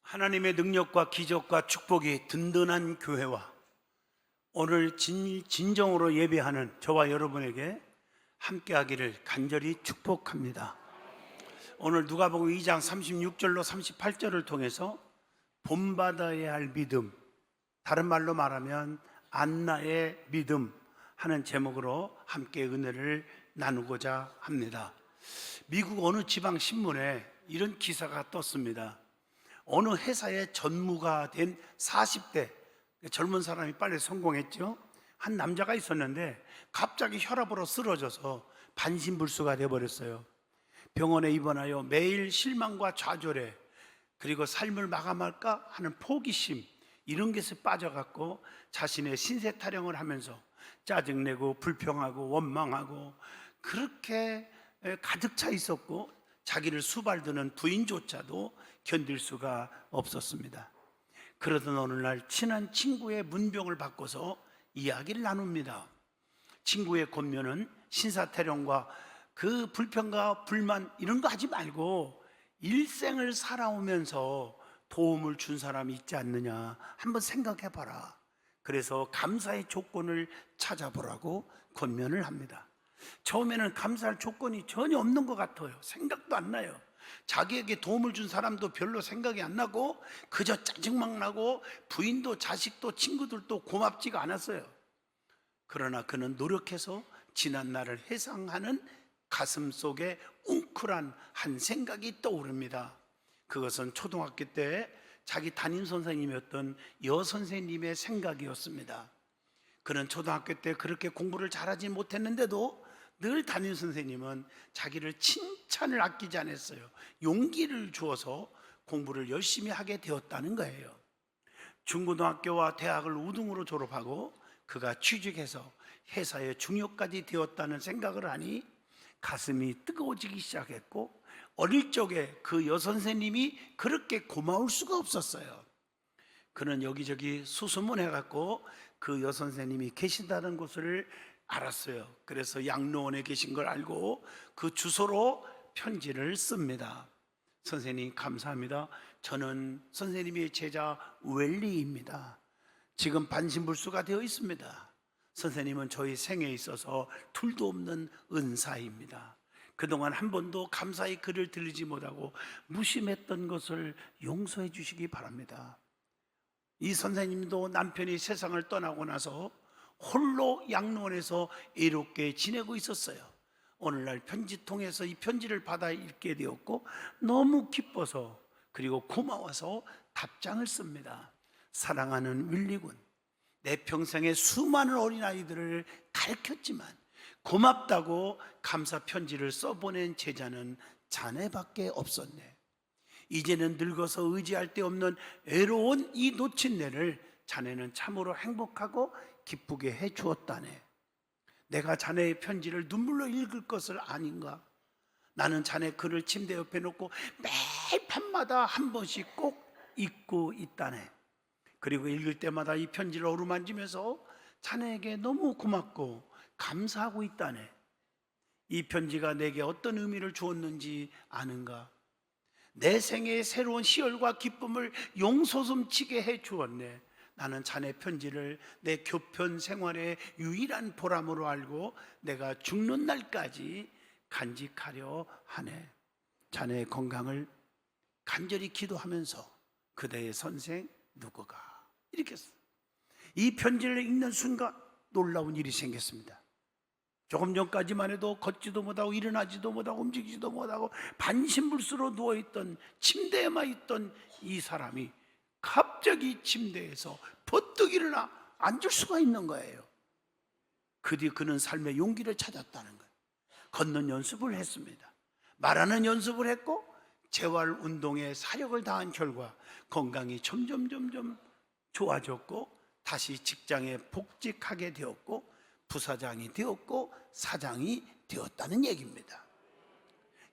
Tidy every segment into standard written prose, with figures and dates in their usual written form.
하나님의 능력과 기적과 축복이 든든한 교회와 오늘 진정으로 예배하는 저와 여러분에게 함께하기를 간절히 축복합니다. 오늘 누가복음 2장 36절로 38절을 통해서 본받아야 할 믿음, 다른 말로 말하면 안나의 믿음 하는 제목으로 함께 은혜를 나누고자 합니다. 미국 어느 지방 신문에 이런 기사가 떴습니다. 어느 회사의 전무가 된 40대 젊은 사람이 빨리 성공했죠. 한 남자가 있었는데 갑자기 혈압으로 쓰러져서 반신불수가 되어버렸어요. 병원에 입원하여 매일 실망과 좌절에, 그리고 삶을 마감할까 하는 포기심, 이런 것에 빠져갖고 자신의 신세 타령을 하면서 짜증내고 불평하고 원망하고 그렇게 가득 차 있었고, 자기를 수발드는 부인조차도 견딜 수가 없었습니다. 그러던 어느 날 친한 친구의 문병을 바꿔서 이야기를 나눕니다. 친구의 권면은 신사태령과 그 불평과 불만 이런 거 하지 말고 일생을 살아오면서 도움을 준 사람이 있지 않느냐, 한번 생각해 봐라. 그래서 감사의 조건을 찾아보라고 권면을 합니다. 처음에는 감사할 조건이 전혀 없는 것 같아요. 생각도 안 나요. 자기에게 도움을 준 사람도 별로 생각이 안 나고 그저 짜증만 나고 부인도 자식도 친구들도 고맙지가 않았어요. 그러나 그는 노력해서 지난 날을 회상하는 가슴속에 웅크란 한 생각이 떠오릅니다. 그것은 초등학교 때 자기 담임 선생님이었던 여선생님의 생각이었습니다. 그는 초등학교 때 그렇게 공부를 잘하지 못했는데도 늘 담임 선생님은 자기를 칭찬을 아끼지 않았어요. 용기를 주어서 공부를 열심히 하게 되었다는 거예요. 중고등학교와 대학을 우등으로 졸업하고 그가 취직해서 회사의 중역까지 되었다는 생각을 하니 가슴이 뜨거워지기 시작했고, 어릴 적에 그 여선생님이 그렇게 고마울 수가 없었어요. 그는 여기저기 수소문해갖고 그 여선생님이 계신다는 곳을 알았어요. 그래서 양로원에 계신 걸 알고 그 주소로 편지를 씁니다. 선생님 감사합니다. 저는 선생님의 제자 웰리입니다. 지금 반신불수가 되어 있습니다. 선생님은 저희 생에 있어서 둘도 없는 은사입니다. 그동안 한 번도 감사의 글을 들리지 못하고 무심했던 것을 용서해 주시기 바랍니다. 이 선생님도 남편이 세상을 떠나고 나서 홀로 양로원에서 애롭게 지내고 있었어요. 오늘날 편지통에서 이 편지를 받아 읽게 되었고 너무 기뻐서, 그리고 고마워서 답장을 씁니다. 사랑하는 윌리군, 내 평생에 수많은 어린아이들을 가르쳤지만 고맙다고 감사 편지를 써보낸 제자는 자네밖에 없었네. 이제는 늙어서 의지할 데 없는 외로운 이 놓친 내를 자네는 참으로 행복하고 기쁘게 해주었다네. 내가 자네의 편지를 눈물로 읽을 것을 아닌가? 나는 자네 글을 침대 옆에 놓고 매일 밤마다 한 번씩 꼭 읽고 있다네. 그리고 읽을 때마다 이 편지를 어루만지면서 자네에게 너무 고맙고 감사하고 있다네. 이 편지가 내게 어떤 의미를 주었는지 아는가? 내 생애의 새로운 희열과 기쁨을 용솟음치게 해 주었네. 나는 자네 편지를 내 교편 생활의 유일한 보람으로 알고 내가 죽는 날까지 간직하려 하네. 자네의 건강을 간절히 기도하면서 그대의 선생 누구가, 이렇게 했어요. 이 편지를 읽는 순간 놀라운 일이 생겼습니다. 조금 전까지만 해도 걷지도 못하고 일어나지도 못하고 움직이지도 못하고 반신불수로 누워있던, 침대에만 있던 이 사람이 갑자기 침대에서 버뜩 일어나 앉을 수가 있는 거예요. 그 뒤 그는 삶의 용기를 찾았다는 거예요. 걷는 연습을 했습니다. 말하는 연습을 했고 재활 운동에 사력을 다한 결과 건강이 점점 좋아졌고 다시 직장에 복직하게 되었고 부사장이 되었고 사장이 되었다는 얘기입니다.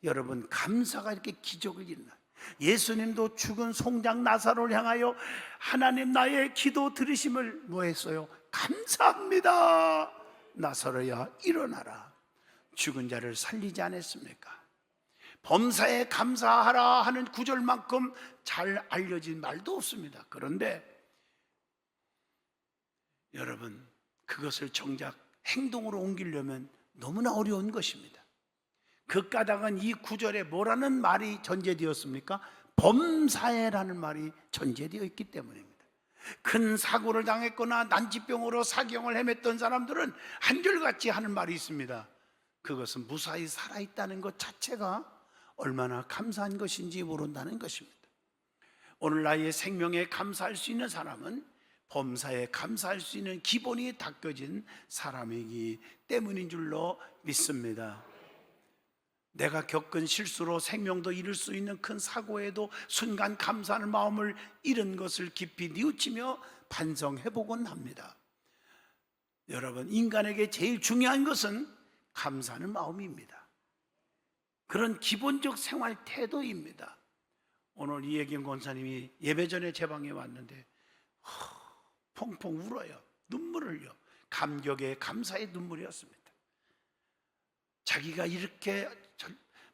여러분, 감사가 이렇게 기적을 일어나요. 예수님도 죽은 송장 나사로를 향하여 하나님 나의 기도 들으심을 뭐 했어요? 감사합니다. 나사로야 일어나라. 죽은 자를 살리지 않았습니까? 범사에 감사하라 하는 구절만큼 잘 알려진 말도 없습니다. 그런데 여러분, 그것을 정작 행동으로 옮기려면 너무나 어려운 것입니다. 그 까닭은 이 구절에 뭐라는 말이 전제되었습니까? 범사에라는 말이 전제되어 있기 때문입니다. 큰 사고를 당했거나 난치병으로 사경을 헤맸던 사람들은 한결같이 하는 말이 있습니다. 그것은 무사히 살아있다는 것 자체가 얼마나 감사한 것인지 모른다는 것입니다. 오늘 나의 생명에 감사할 수 있는 사람은 범사에 감사할 수 있는 기본이 닦여진 사람이기 때문인 줄로 믿습니다. 내가 겪은 실수로 생명도 잃을 수 있는 큰 사고에도 순간 감사하는 마음을 잃은 것을 깊이 뉘우치며 반성해 보곤 합니다. 여러분, 인간에게 제일 중요한 것은 감사하는 마음입니다. 그런 기본적 생활 태도입니다. 오늘 이혜경 권사님이 예배 전에 제 방에 왔는데 펑펑 울어요. 눈물을 흘려. 감격의 감사의 눈물이었습니다. 자기가 이렇게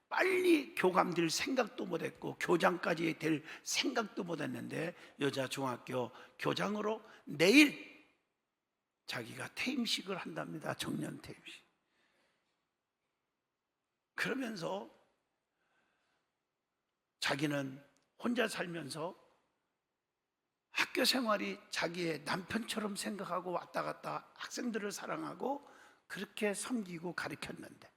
빨리 교감될 생각도 못했고 교장까지 될 생각도 못했는데 여자 중학교 교장으로 내일 자기가 퇴임식을 한답니다. 정년 퇴임식. 그러면서 자기는 혼자 살면서 학교 생활이 자기의 남편처럼 생각하고 왔다 갔다 학생들을 사랑하고 그렇게 섬기고 가르쳤는데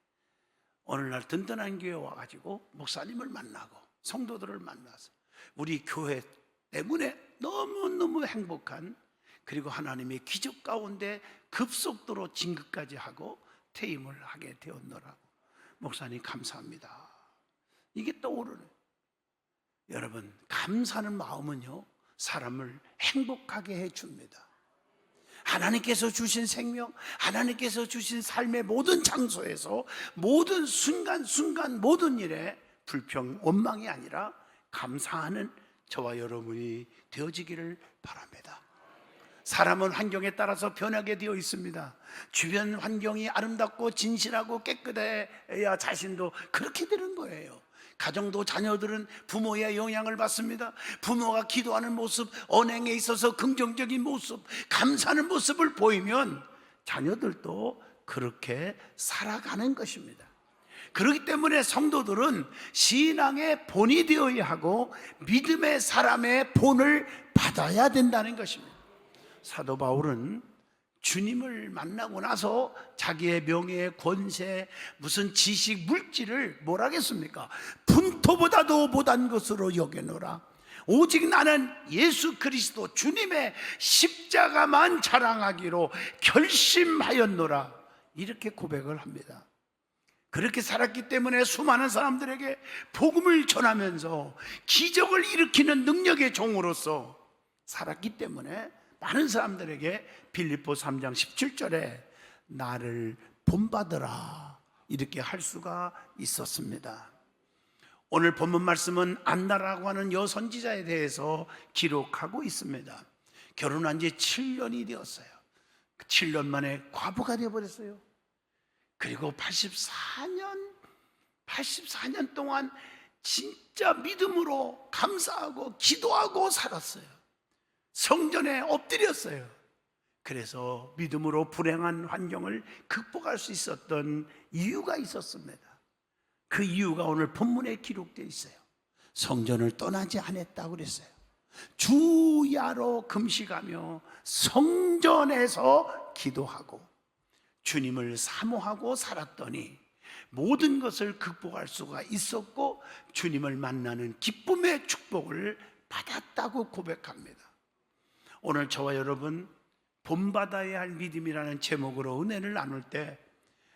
어느 날 든든한 교회에 와가지고 목사님을 만나고 성도들을 만나서 우리 교회 때문에 너무너무 행복한, 그리고 하나님의 기적 가운데 급속도로 진급까지 하고 퇴임을 하게 되었노라고. 목사님 감사합니다. 이게 떠오르네. 여러분, 감사하는 마음은요 사람을 행복하게 해줍니다. 하나님께서 주신 생명, 하나님께서 주신 삶의 모든 장소에서 모든 순간순간 모든 일에 불평, 원망이 아니라 감사하는 저와 여러분이 되어지기를 바랍니다. 사람은 환경에 따라서 변하게 되어 있습니다. 주변 환경이 아름답고 진실하고 깨끗해야 자신도 그렇게 되는 거예요. 가정도 자녀들은 부모의 영향을 받습니다. 부모가 기도하는 모습, 언행에 있어서 긍정적인 모습, 감사하는 모습을 보이면 자녀들도 그렇게 살아가는 것입니다. 그렇기 때문에 성도들은 신앙의 본이 되어야 하고 믿음의 사람의 본을 받아야 된다는 것입니다. 사도 바울은 주님을 만나고 나서 자기의 명예, 권세, 무슨 지식, 물질을 뭐라 하겠습니까? 분토보다도 못한 것으로 여겨노라. 오직 나는 예수 그리스도 주님의 십자가만 자랑하기로 결심하였노라. 이렇게 고백을 합니다. 그렇게 살았기 때문에 수많은 사람들에게 복음을 전하면서 기적을 일으키는 능력의 종으로서 살았기 때문에 많은 사람들에게 빌립보 3장 17절에 나를 본받으라 이렇게 할 수가 있었습니다. 오늘 본문 말씀은 안나라고 하는 여선지자에 대해서 기록하고 있습니다. 결혼한 지 7년이 되었어요. 7년 만에 과부가 되어버렸어요. 그리고 84년 동안 진짜 믿음으로 감사하고 기도하고 살았어요. 성전에 엎드렸어요. 그래서 믿음으로 불행한 환경을 극복할 수 있었던 이유가 있었습니다. 그 이유가 오늘 본문에 기록되어 있어요. 성전을 떠나지 않았다고 그랬어요. 주야로 금식하며 성전에서 기도하고 주님을 사모하고 살았더니 모든 것을 극복할 수가 있었고 주님을 만나는 기쁨의 축복을 받았다고 고백합니다. 오늘 저와 여러분 본받아야 할 믿음이라는 제목으로 은혜를 나눌 때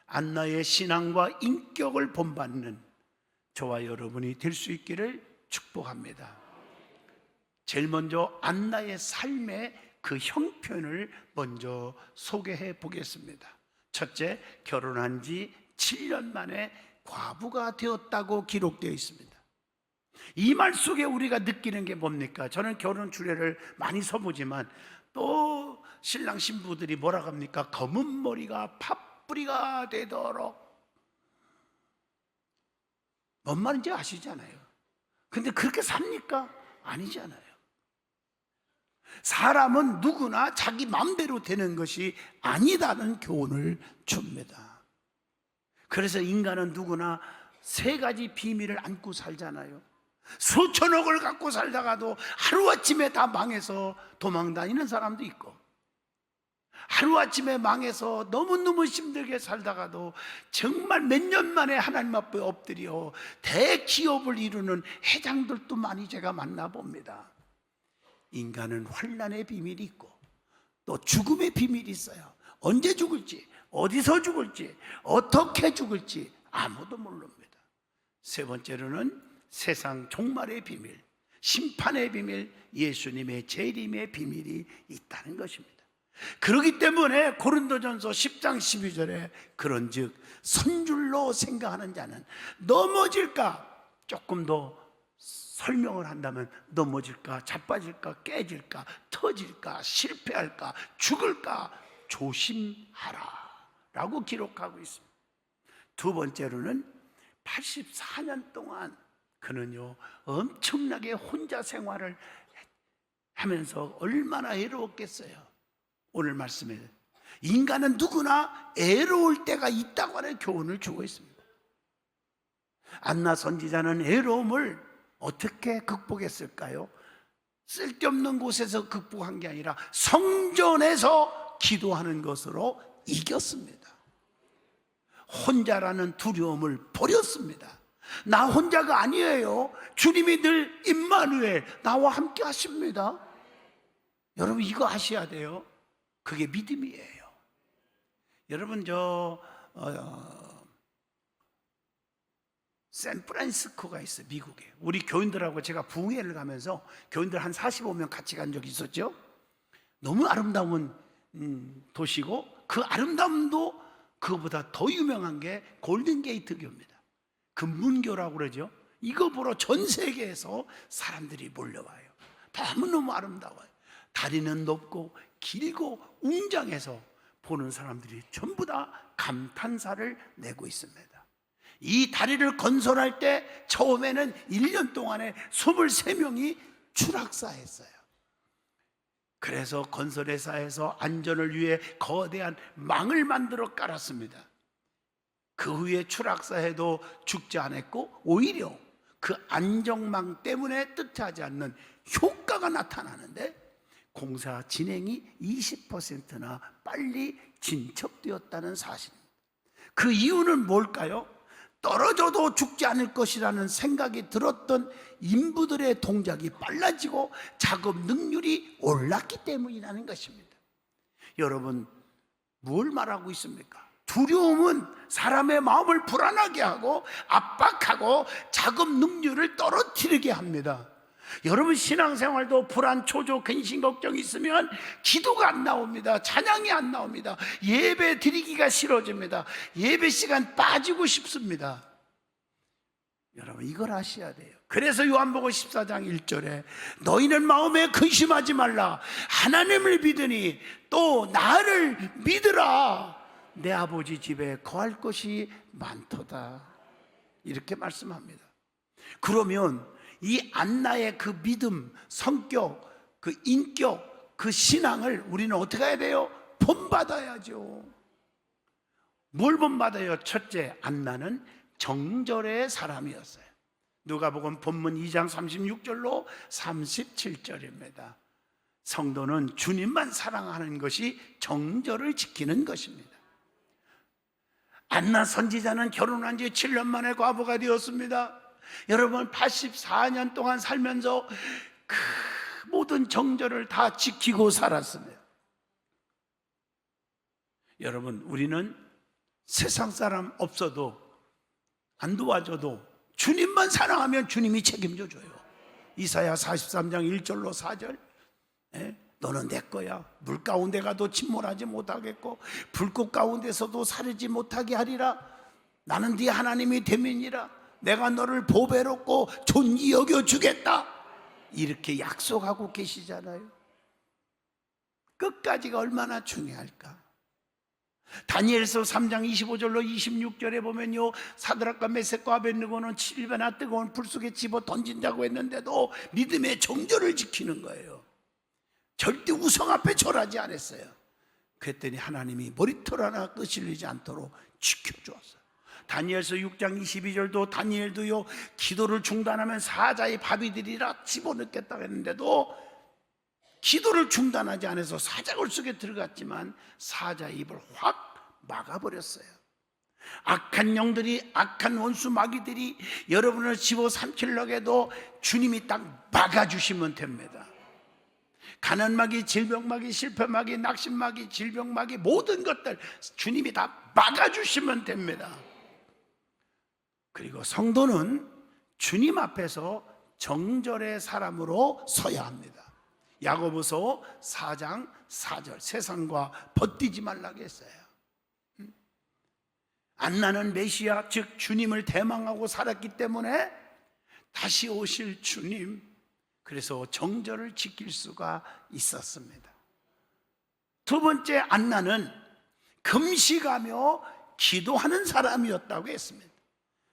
안나의 신앙과 인격을 본받는 저와 여러분이 될 수 있기를 축복합니다. 제일 먼저 안나의 삶의 그 형편을 먼저 소개해 보겠습니다. 첫째, 결혼한 지 7년 만에 과부가 되었다고 기록되어 있습니다. 이 말 속에 우리가 느끼는 게 뭡니까? 저는 결혼 주례를 많이 서보지만 또 신랑 신부들이 뭐라고 합니까? 검은 머리가 팥뿌리가 되도록 뭔 말인지 아시잖아요. 근데 그렇게 삽니까? 아니잖아요. 사람은 누구나 자기 마음대로 되는 것이 아니다는 교훈을 줍니다. 그래서 인간은 누구나 세 가지 비밀을 안고 살잖아요. 수천억을 갖고 살다가도 하루아침에 다 망해서 도망다니는 사람도 있고, 하루아침에 망해서 너무너무 힘들게 살다가도 정말 몇 년 만에 하나님 앞에 엎드려 대기업을 이루는 회장들도 많이 제가 만나봅니다. 인간은 환난의 비밀이 있고 또 죽음의 비밀이 있어요. 언제 죽을지, 어디서 죽을지, 어떻게 죽을지 아무도 모릅니다. 세 번째로는 세상 종말의 비밀, 심판의 비밀, 예수님의 재림의 비밀이 있다는 것입니다. 그렇기 때문에 고린도전서 10장 12절에 그런즉 선줄로 생각하는 자는 넘어질까, 조금 더 설명을 한다면 넘어질까, 자빠질까, 깨질까, 터질까, 실패할까, 죽을까 조심하라 라고 기록하고 있습니다. 두 번째로는 84년 동안 그는요 엄청나게 혼자 생활을 하면서 얼마나 애로웠겠어요. 오늘 말씀에 인간은 누구나 애로울 때가 있다고 하는 교훈을 주고 있습니다. 안나 선지자는 애로움을 어떻게 극복했을까요? 쓸데없는 곳에서 극복한 게 아니라 성전에서 기도하는 것으로 이겼습니다. 혼자라는 두려움을 버렸습니다. 나 혼자가 아니에요. 주님이 늘 임마누엘 나와 함께 하십니다. 여러분 이거 아셔야 돼요. 그게 믿음이에요. 여러분 샌프란시스코가 있어요. 미국에. 우리 교인들하고 제가 부흥회를 가면서 교인들 한 45명 같이 간 적이 있었죠. 너무 아름다운 도시고 그 아름다움도 그거보다 더 유명한 게 골든게이트 교입니다. 금문교라고 그러죠. 이거 보러 전 세계에서 사람들이 몰려와요. 너무너무 아름다워요. 다리는 높고 길고 웅장해서 보는 사람들이 전부 다 감탄사를 내고 있습니다. 이 다리를 건설할 때 처음에는 1년 동안에 23명이 추락사했어요. 그래서 건설회사에서 안전을 위해 거대한 망을 만들어 깔았습니다. 그 후에 추락사해도 죽지 않았고 오히려 그 안정망 때문에 뜻하지 않는 효과가 나타나는데 공사 진행이 20%나 빨리 진척되었다는 사실입니다. 그 이유는 뭘까요? 떨어져도 죽지 않을 것이라는 생각이 들었던 인부들의 동작이 빨라지고 작업 능률이 올랐기 때문이라는 것입니다. 여러분, 뭘 말하고 있습니까? 두려움은 사람의 마음을 불안하게 하고 압박하고 작업 능률을 떨어뜨리게 합니다. 여러분 신앙생활도 불안, 초조, 근심, 걱정이 있으면 기도가 안 나옵니다. 찬양이 안 나옵니다. 예배 드리기가 싫어집니다. 예배 시간 빠지고 싶습니다. 여러분 이걸 아셔야 돼요. 그래서 요한복음 14장 1절에 너희는 마음에 근심하지 말라. 하나님을 믿으니 또 나를 믿으라. 내 아버지 집에 거할 것이 많도다. 이렇게 말씀합니다. 그러면 이 안나의 그 믿음, 성격, 그 인격, 그 신앙을 우리는 어떻게 해야 돼요? 본받아야죠. 뭘 본받아요? 첫째, 안나는 정절의 사람이었어요. 누가복음 본문 2장 36절로 37절입니다. 성도는 주님만 사랑하는 것이 정절을 지키는 것입니다. 안나 선지자는 결혼한 지 7년 만에 과부가 되었습니다. 여러분 84년 동안 살면서 그 모든 정절을 다 지키고 살았습니다. 여러분 우리는 세상 사람 없어도 안 도와줘도 주님만 사랑하면 주님이 책임져 줘요. 이사야 43장 1절로 4절 너는 내 거야. 물 가운데 가도 침몰하지 못하겠고 불꽃 가운데서도 사르지 못하게 하리라. 나는 네 하나님이 됨이니라. 내가 너를 보배롭고 존귀 여겨주겠다. 이렇게 약속하고 계시잖아요. 끝까지가 얼마나 중요할까. 다니엘서 3장 25절로 26절에 보면요, 사드락과 메섹과 아벳느고는 7배나 뜨거운 불 속에 집어 던진다고 했는데도 믿음의 정절을 지키는 거예요. 절대 우상 앞에 절하지 않았어요. 그랬더니 하나님이 머리털 하나 끄실리지 않도록 지켜주었어요. 다니엘서 6장 22절도 다니엘도요, 기도를 중단하면 사자의 밥이들이라 집어넣겠다고 했는데도 기도를 중단하지 않아서 사자굴 속에 들어갔지만 사자의 입을 확 막아버렸어요. 악한 영들이, 악한 원수 마귀들이 여러분을 집어삼키려고 해도 주님이 딱 막아주시면 됩니다. 가난마귀, 질병마귀, 실패마귀, 낙심마귀, 질병마귀, 모든 것들 주님이 다 막아주시면 됩니다. 그리고 성도는 주님 앞에서 정절의 사람으로 서야 합니다. 야고보서 4장 4절, 세상과 버티지 말라고 했어요. 안나는 메시아, 즉 주님을 대망하고 살았기 때문에 다시 오실 주님, 그래서 정절을 지킬 수가 있었습니다. 두 번째, 안나는 금식하며 기도하는 사람이었다고 했습니다.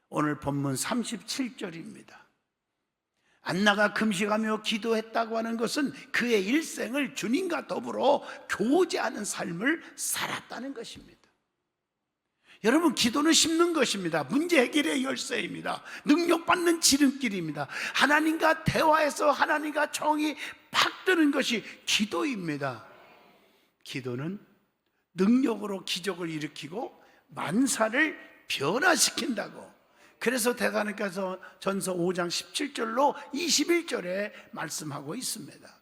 오늘 본문 37절입니다. 안나가 금식하며 기도했다고 하는 것은 그의 일생을 주님과 더불어 교제하는 삶을 살았다는 것입니다. 여러분, 기도는 심는 것입니다. 문제 해결의 열쇠입니다. 능력받는 지름길입니다. 하나님과 대화해서 하나님과 정이 팍 뜨는 것이 기도입니다. 기도는 능력으로 기적을 일으키고 만사를 변화시킨다고. 그래서 데살로니가서 전서 5장 17절로 21절에 말씀하고 있습니다.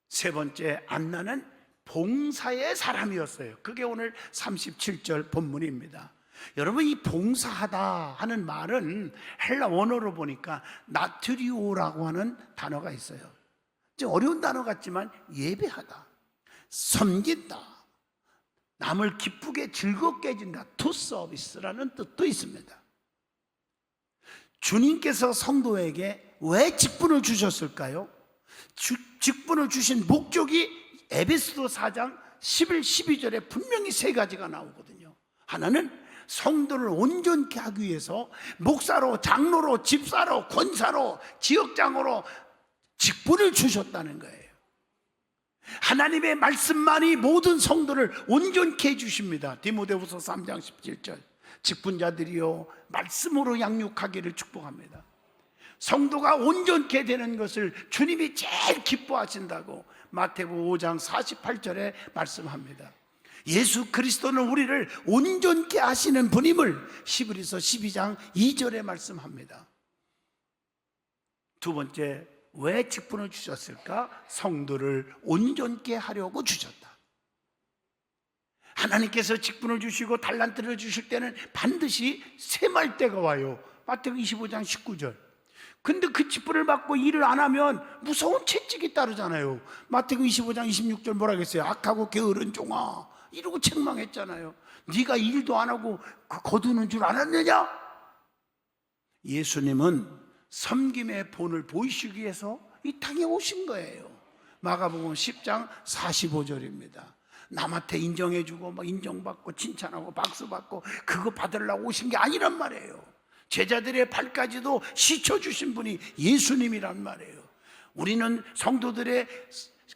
세 번째, 안나는 봉사의 사람이었어요. 그게 오늘 37절 본문입니다. 여러분, 이 봉사하다 하는 말은 헬라 원어로 보니까 나트리오라고 하는 단어가 있어요. 좀 어려운 단어 같지만 예배하다, 섬긴다, 남을 기쁘게 즐겁게 해준다, to service라는 뜻도 있습니다. 주님께서 성도에게 왜 직분을 주셨을까요? 직분을 주신 목적이 에베소서 4장 11, 12절에 분명히 세 가지가 나오거든요. 하나는 성도를 온전케 하기 위해서 목사로, 장로로, 집사로, 권사로, 지역장으로 직분을 주셨다는 거예요. 하나님의 말씀만이 모든 성도를 온전케 해주십니다. 디모데후서 3장 17절, 직분자들이요 말씀으로 양육하기를 축복합니다. 성도가 온전케 되는 것을 주님이 제일 기뻐하신다고 마태복음 5장 48절에 말씀합니다. 예수 그리스도는 우리를 온전케 하시는 분임을 히브리서 12장 2절에 말씀합니다. 두 번째, 왜 직분을 주셨을까? 성도를 온전케 하려고 주셨다. 하나님께서 직분을 주시고 달란트를 주실 때는 반드시 셈할 때가 와요. 마태복음 25장 19절. 근데 그 직분을 받고 일을 안 하면 무서운 채찍이 따르잖아요. 마태복음 25장 26절 뭐라고 했어요? 악하고 게으른 종아, 이러고 책망했잖아요. 네가 일도 안 하고 거두는 줄 알았느냐? 예수님은 섬김의 본을 보이시기 위해서 이 땅에 오신 거예요. 마가복음 10장 45절입니다. 남한테 인정해주고 막 인정받고 칭찬하고 박수받고 그거 받으려고 오신 게 아니란 말이에요. 제자들의 발까지도 씻어주신 분이 예수님이란 말이에요. 우리는 성도들의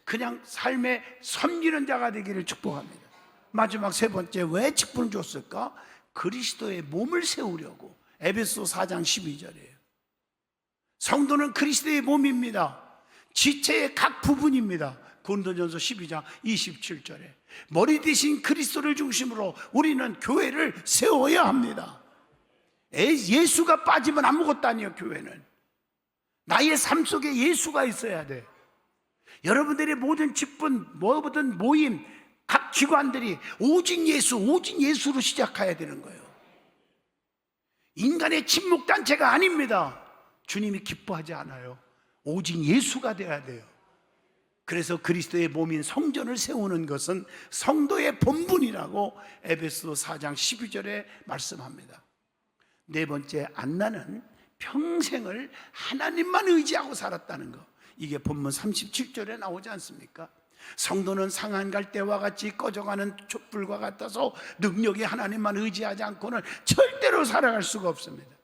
그냥 삶에 섬기는 자가 되기를 축복합니다. 마지막 세 번째, 왜 직분을 줬을까? 그리스도의 몸을 세우려고. 에베소 4장 12절이에요. 성도는 그리스도의 몸입니다. 지체의 각 부분입니다. 고린도전서 12장 27절에 머리 대신 그리스도를 중심으로 우리는 교회를 세워야 합니다. 예수가 빠지면 아무것도 아니에요. 교회는 나의 삶 속에 예수가 있어야 돼. 여러분들의 모든 직분, 모든 모임, 각 기관들이 오직 예수, 오직 예수로 시작해야 되는 거예요. 인간의 친목단체가 아닙니다. 주님이 기뻐하지 않아요. 오직 예수가 돼야 돼요. 그래서 그리스도의 몸인 성전을 세우는 것은 성도의 본분이라고 에베소 4장 12절에 말씀합니다. 네 번째, 안나는 평생을 하나님만 의지하고 살았다는 거. 이게 본문 37절에 나오지 않습니까? 성도는 상한 갈대와 같이 꺼져가는 촛불과 같아서 능력이 하나님만 의지하지 않고는 절대로 살아갈 수가 없습니다.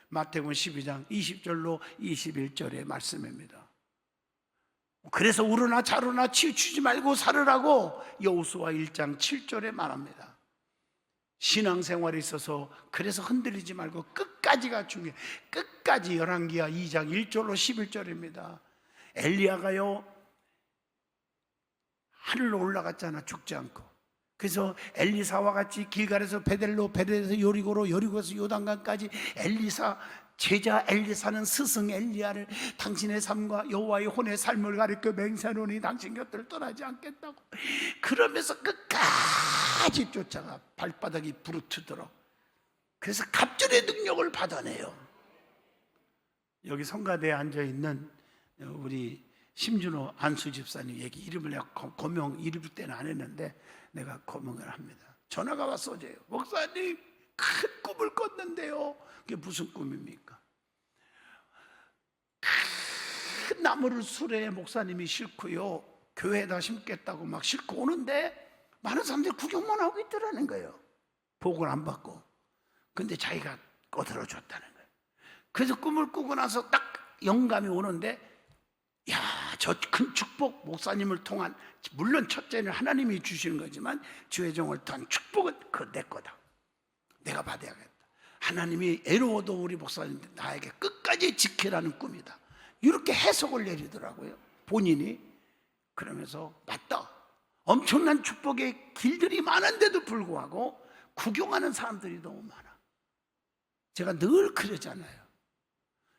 마태복음 12장 20절로 21절의 말씀입니다. 그래서 우르나 자르나 치우치지 말고 살으라고 여호수아 1장 7절에 말합니다. 신앙생활에 있어서 그래서 흔들리지 말고 끝까지가 중요해요. 끝까지. 열왕기하 2장 1절로 11절입니다. 엘리야가요 하늘로 올라갔잖아, 죽지 않고. 그래서 엘리사와 같이 길갈에서 베델로, 베델에서 여리고로, 여리고에서 요단강까지 엘리사 제자 엘리사는 스승 엘리야를 당신의 삶과 여호와의 혼의 삶을 가르쳐 맹세하노니 당신 곁을 떠나지 않겠다고. 그러면서 끝까지 쫓아가 발바닥이 부르트도록. 그래서 갑절의 능력을 받아내요. 여기 성가대에 앉아있는 우리 심준호 안수 집사님 얘기, 이름을 내가 고명 이름 때는 안 했는데 내가 고명을 합니다. 전화가 왔어 어제요. 목사님 큰 꿈을 꿨는데요. 그게 무슨 꿈입니까? 큰 나무를 수레에 목사님이 싣고요 교회에다 심겠다고 막 싣고 오는데 많은 사람들이 구경만 하고 있더라는 거예요. 복을 안 받고. 근데 자기가 꺼들어 줬다는 거예요. 그래서 꿈을 꾸고 나서 딱 영감이 오는데, 야, 저 큰 축복, 목사님을 통한, 물론 첫째는 하나님이 주시는 거지만 주의 종을 통한 축복은 그거 내 거다. 내가 받아야겠다. 하나님이 애로워도 우리 목사님 나에게 끝까지 지키라는 꿈이다. 이렇게 해석을 내리더라고요, 본인이. 그러면서 맞다. 엄청난 축복의 길들이 많은데도 불구하고 구경하는 사람들이 너무 많아. 제가 늘 그러잖아요.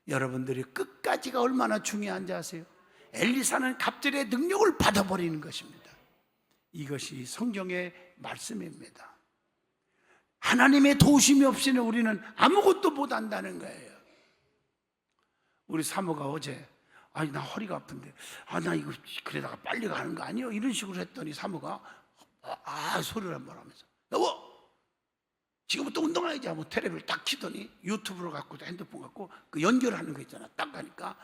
여러분들이 끝까지가 얼마나 중요한지 아세요? 엘리사는 갑절의 능력을 받아버리는 것입니다. 이것이 성경의 말씀입니다. 하나님의 도우심이 없이는 우리는 아무것도 못한다는 거예요. 우리 사모가 어제, 아니 나 허리가 아픈데, 나 이거 그러다가 빨리 가는 거 아니에요? 이런 식으로 했더니 사모가 소리를 한번 하면서, 여보 지금부터 운동해야지 하고 테레비를 딱 키더니 유튜브로 갖고 핸드폰 갖고 그 연결하는 거 있잖아. 딱 가니까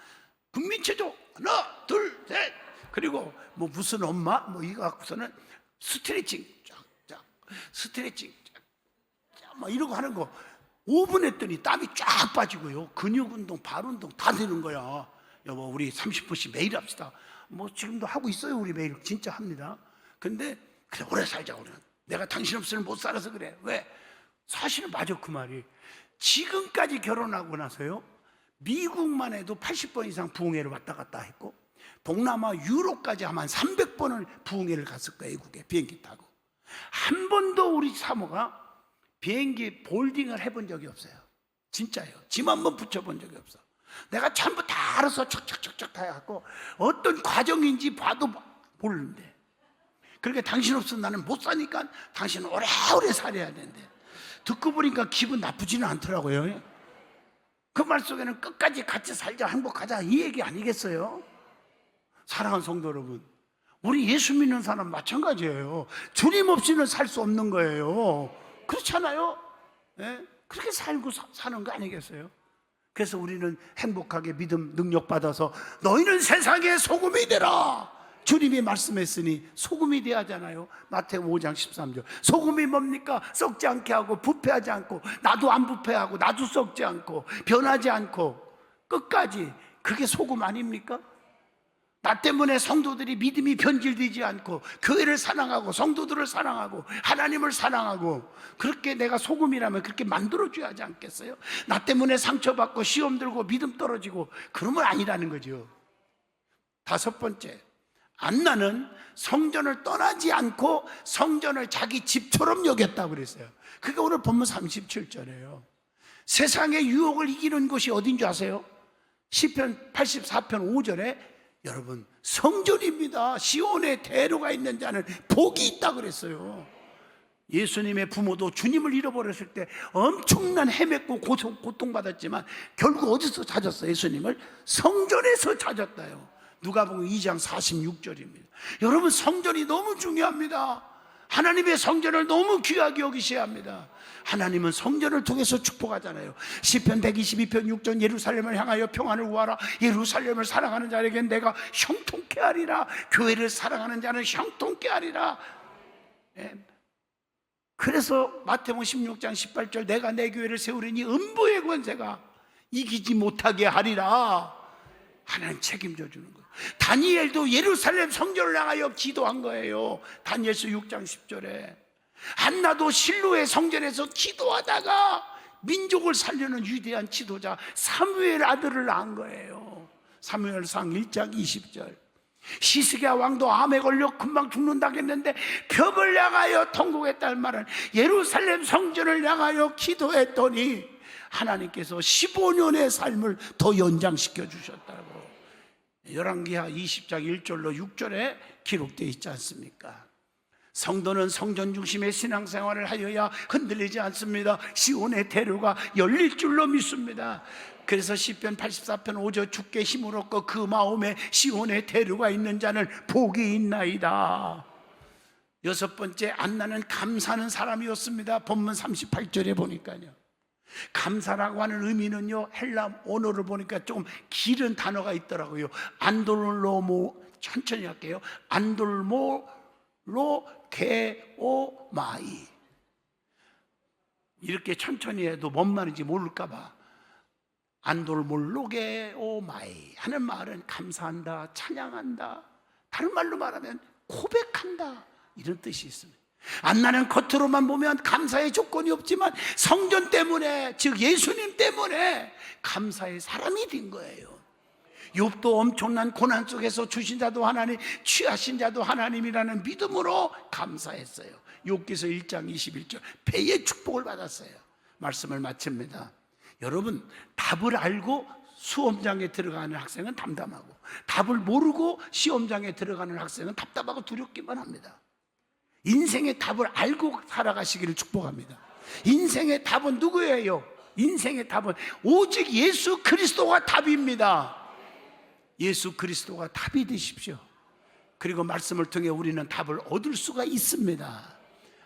국민체조 하나 둘 셋, 그리고 뭐 무슨 엄마 뭐 이거 갖고서는 스트레칭 쫙쫙, 스트레칭 쫙쫙 막 이러고 하는 거 5분 했더니 땀이 쫙 빠지고요, 근육 운동, 발 운동 다 되는 거야. 여보 우리 30분씩 매일 합시다. 뭐 지금도 하고 있어요. 우리 매일 진짜 합니다. 근데 그래 오래 살자. 우리는 내가 당신 없이는 못 살아서 그래. 왜? 사실은 맞아 그 말이. 지금까지 결혼하고 나서요 미국만 해도 80번 이상 부흥회를 왔다 갔다 했고, 동남아 유럽까지 하면 300번을 부흥회를 갔을 거예요. 외국에 비행기 타고. 한 번도 우리 사모가 비행기 볼딩을 해본 적이 없어요. 진짜요. 짐 한 번 붙여본 적이 없어. 내가 전부 다 알아서 척척척척 다 해갖고 어떤 과정인지 봐도 모르는데, 그러니까 당신 없으면 나는 못 사니까 당신은 오래오래 살아야 되는데, 듣고 보니까 기분 나쁘지는 않더라고요. 그 말 속에는 끝까지 같이 살자, 행복하자 이 얘기 아니겠어요? 사랑하는 성도 여러분, 우리 예수 믿는 사람 마찬가지예요. 주님 없이는 살 수 없는 거예요. 그렇잖아요. 네? 그렇게 살고 사는 거 아니겠어요? 그래서 우리는 행복하게 믿음 능력 받아서 너희는 세상의 소금이 되라, 주님이 말씀했으니 소금이 돼야 하잖아요. 마태복음 5장 13절. 소금이 뭡니까? 썩지 않게 하고 부패하지 않고, 나도 안 부패하고 나도 썩지 않고 변하지 않고 끝까지. 그게 소금 아닙니까? 나 때문에 성도들이 믿음이 변질되지 않고 교회를 사랑하고 성도들을 사랑하고 하나님을 사랑하고, 그렇게 내가 소금이라면 그렇게 만들어줘야 하지 않겠어요? 나 때문에 상처받고 시험 들고 믿음 떨어지고 그러면 아니라는 거죠. 다섯 번째, 안나는 성전을 떠나지 않고 성전을 자기 집처럼 여겼다고 그랬어요. 그게 오늘 본문 37절이에요. 세상의 유혹을 이기는 것이 어딘 줄 아세요? 시편 84편 5절에 여러분 성전입니다. 시온에 대로가 있는 자는 복이 있다 그랬어요. 예수님의 부모도 주님을 잃어버렸을 때 엄청난 헤맸고 고통받았지만 결국 어디서 찾았어요? 예수님을 성전에서 찾았다요. 누가복음 2장 46절입니다. 여러분 성전이 너무 중요합니다. 하나님의 성전을 너무 귀하게 여기셔야 합니다. 하나님은 성전을 통해서 축복하잖아요. 시편 122편 6절 예루살렘을 향하여 평안을 구하라. 예루살렘을 사랑하는 자에게 내가 형통케 하리라. 교회를 사랑하는 자는 형통케 하리라. 그래서 마태복음 16장 18절 내가 내 교회를 세우리니 음부의 권세가 이기지 못하게 하리라. 하나님 책임져 주는 거예요. 다니엘도 예루살렘 성전을 향하여 기도한 거예요. 다니엘서 6장 10절에 한나도 실로의 성전에서 기도하다가 민족을 살려는 위대한 지도자 사무엘 아들을 낳은 거예요. 사무엘상 1장 20절 시스기야 왕도 암에 걸려 금방 죽는다고 했는데 벽을 향하여 통곡했다는 말은 예루살렘 성전을 향하여 기도했더니 하나님께서 15년의 삶을 더 연장시켜 주셨다고 열왕기하 20장 1절로 6절에 기록되어 있지 않습니까? 성도는 성전 중심의 신앙생활을 하여야 흔들리지 않습니다. 시온의 대로가 열릴 줄로 믿습니다. 그래서 시편 84편 5절 주께 힘을 얻고 그 마음에 시온의 대로가 있는 자는 복이 있나이다. 여섯 번째, 안나는 감사하는 사람이었습니다. 본문 38절에 보니까요, 감사라고 하는 의미는요, 헬라 언어를 보니까 조금 길은 단어가 있더라고요. 안돌로모, 천천히 할게요. 안돌모로 게오마이. 이렇게 천천히 해도 뭔 말인지 모를까봐 안돌몰로게오마이 하는 말은 감사한다, 찬양한다, 다른 말로 말하면 고백한다, 이런 뜻이 있습니다. 안나는 겉으로만 보면 감사의 조건이 없지만 성전 때문에, 즉 예수님 때문에 감사의 사람이 된 거예요. 욥도 엄청난 고난 속에서 주신 자도 하나님, 취하신 자도 하나님이라는 믿음으로 감사했어요. 욥기서 1장 21절 배의 축복을 받았어요. 말씀을 마칩니다. 여러분, 답을 알고 수험장에 들어가는 학생은 담담하고 답을 모르고 시험장에 들어가는 학생은 답답하고 두렵기만 합니다. 인생의 답을 알고 살아가시기를 축복합니다. 인생의 답은 누구예요? 인생의 답은 오직 예수 그리스도가 답입니다. 예수 그리스도가 답이 되십시오. 그리고 말씀을 통해 우리는 답을 얻을 수가 있습니다.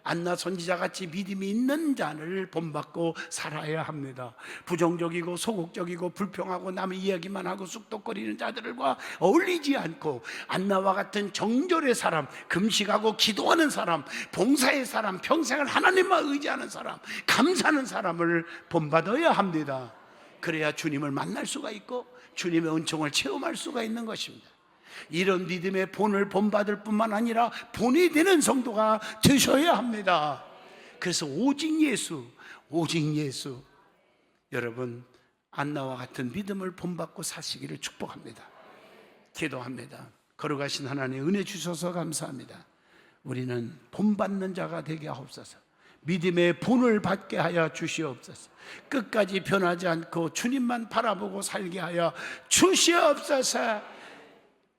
안나 선지자같이 믿음이 있는 자를 본받고 살아야 합니다. 부정적이고 소극적이고 불평하고 남의 이야기만 하고 쑥덕거리는 자들과 어울리지 않고 안나와 같은 정절의 사람, 금식하고 기도하는 사람, 봉사의 사람, 평생을 하나님만 의지하는 사람, 감사하는 사람을 본받아야 합니다. 그래야 주님을 만날 수가 있고 주님의 은총을 체험할 수가 있는 것입니다. 이런 믿음의 본을 본받을 뿐만 아니라 본이 되는 성도가 되셔야 합니다. 그래서 오직 예수, 오직 예수. 여러분, 안나와 같은 믿음을 본받고 사시기를 축복합니다. 기도합니다. 거룩하신 하나님, 은혜 주셔서 감사합니다. 우리는 본받는 자가 되게 하옵소서. 믿음의 본을 받게 하여 주시옵소서. 끝까지 변하지 않고 주님만 바라보고 살게 하여 주시옵소서.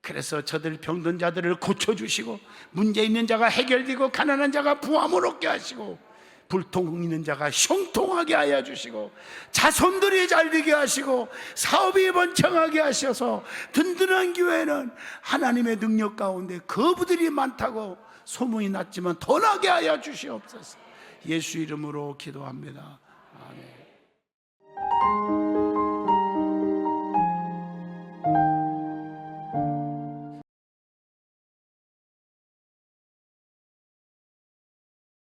그래서 저들 병든 자들을 고쳐주시고, 문제 있는 자가 해결되고, 가난한 자가 부함을 얻게 하시고, 불통 있는 자가 형통하게 하여 주시고, 자손들이 잘되게 하시고, 사업이 번창하게 하셔서 든든한 교회는 하나님의 능력 가운데 거부들이 많다고 소문이 났지만 더 나게 하여 주시옵소서. 예수 이름으로 기도합니다.